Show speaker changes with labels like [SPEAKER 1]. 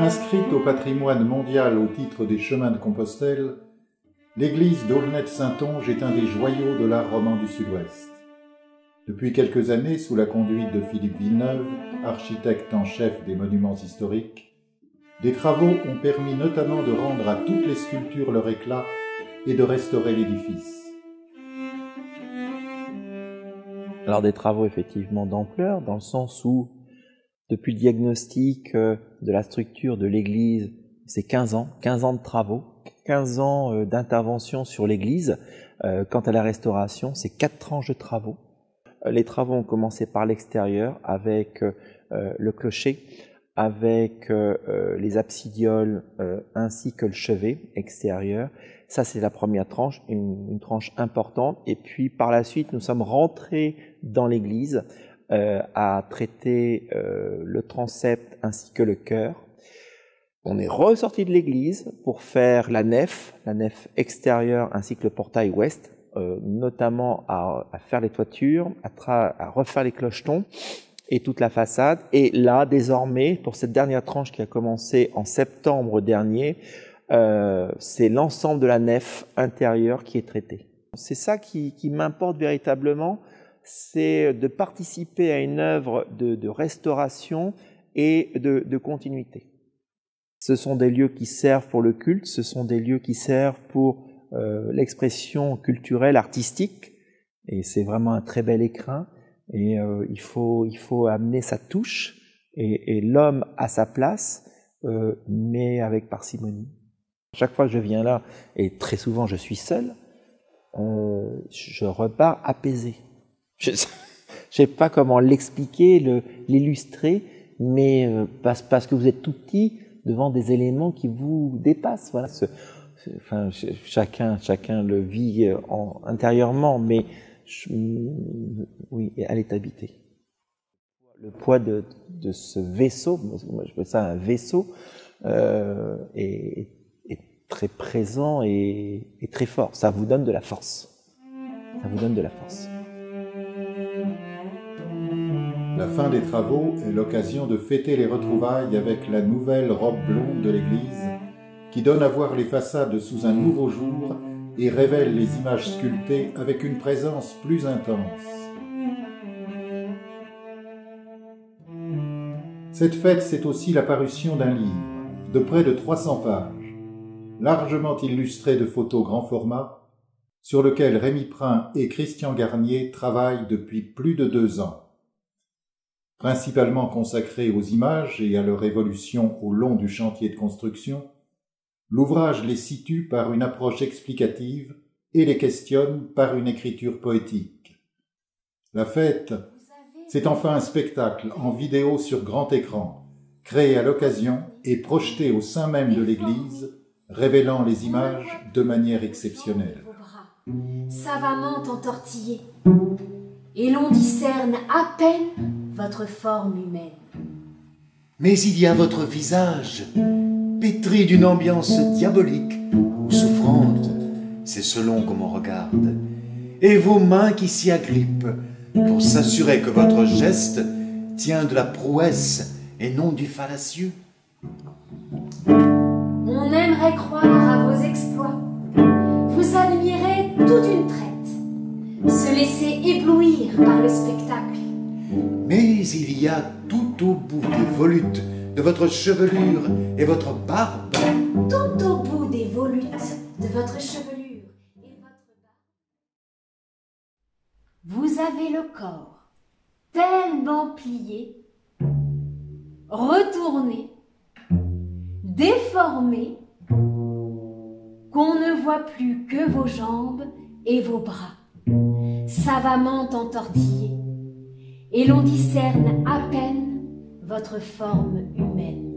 [SPEAKER 1] Inscrite au patrimoine mondial au titre des chemins de Compostelle, l'église d'Aulnay-Saintonge est un des joyaux de l'art roman du Sud-Ouest. Depuis quelques années, sous la conduite de Philippe Villeneuve, architecte en chef des monuments historiques, des travaux ont permis notamment de rendre à toutes les sculptures leur éclat et de restaurer l'édifice.
[SPEAKER 2] Alors des travaux effectivement d'ampleur, dans le sens où depuis le diagnostic de la structure de l'église, c'est 15 ans de travaux, 15 ans d'intervention sur l'église. Quant à la restauration, c'est 4 tranches de travaux. Les travaux ont commencé par l'extérieur avec le clocher, avec les absidioles ainsi que le chevet extérieur. Ça, c'est la première tranche, une tranche importante. Et puis, par la suite, nous sommes rentrés dans l'église à traiter le transept ainsi que le chœur. On est ressorti de l'église pour faire la nef extérieure ainsi que le portail ouest, notamment à faire les toitures, à refaire les clochetons et toute la façade. Et là, désormais, pour cette dernière tranche qui a commencé en septembre dernier, c'est l'ensemble de la nef intérieure qui est traitée. C'est ça qui m'importe véritablement, c'est de participer à une œuvre de restauration et de continuité. Ce sont des lieux qui servent pour le culte, ce sont des lieux qui servent pour l'expression culturelle, artistique, et c'est vraiment un très bel écrin, et il faut amener sa touche, et l'homme à sa place, mais avec parcimonie. Chaque fois que je viens là, et très souvent je suis seul, je repars apaisé. Je ne sais pas comment l'expliquer, l'illustrer, mais parce que vous êtes tout petit devant des éléments qui vous dépassent. Voilà. Chacun le vit intérieurement, mais oui, elle est habitée. Le poids de ce vaisseau, moi je fais ça un vaisseau, est très présent et très fort. Ça vous donne de la force. Ça vous donne de la force.
[SPEAKER 1] La fin des travaux est l'occasion de fêter les retrouvailles avec la nouvelle robe blonde de l'église qui donne à voir les façades sous un nouveau jour et révèle les images sculptées avec une présence plus intense. Cette fête, c'est aussi la parution d'un livre de près de 300 pages, largement illustré de photos grand format, sur lequel Rémi Prin et Christian Garnier travaillent depuis plus de 2 ans. Principalement consacré aux images et à leur évolution au long du chantier de construction, l'ouvrage les situe par une approche explicative et les questionne par une écriture poétique. La fête, c'est enfin un spectacle en vidéo sur grand écran, créé à l'occasion et projeté au sein même de l'église, révélant les images de manière exceptionnelle.
[SPEAKER 3] Savamment entortillés, et l'on discerne à peine votre forme humaine.
[SPEAKER 4] Mais il y a votre visage, pétri d'une ambiance diabolique ou souffrante, c'est selon comme on regarde, et vos mains qui s'y agrippent pour s'assurer que votre geste tient de la prouesse et non du fallacieux.
[SPEAKER 3] On aimerait croire à vos exploits, vous admirez toute une traite, se laisser éblouir par le spectacle.
[SPEAKER 4] Mais il y a tout au bout des volutes de votre chevelure et votre barbe.
[SPEAKER 3] Tout au bout des volutes de votre chevelure et votre barbe. Vous avez le corps tellement plié, retourné, déformé, qu'on ne voit plus que vos jambes et vos bras, savamment entortillés, et l'on discerne à peine votre forme humaine.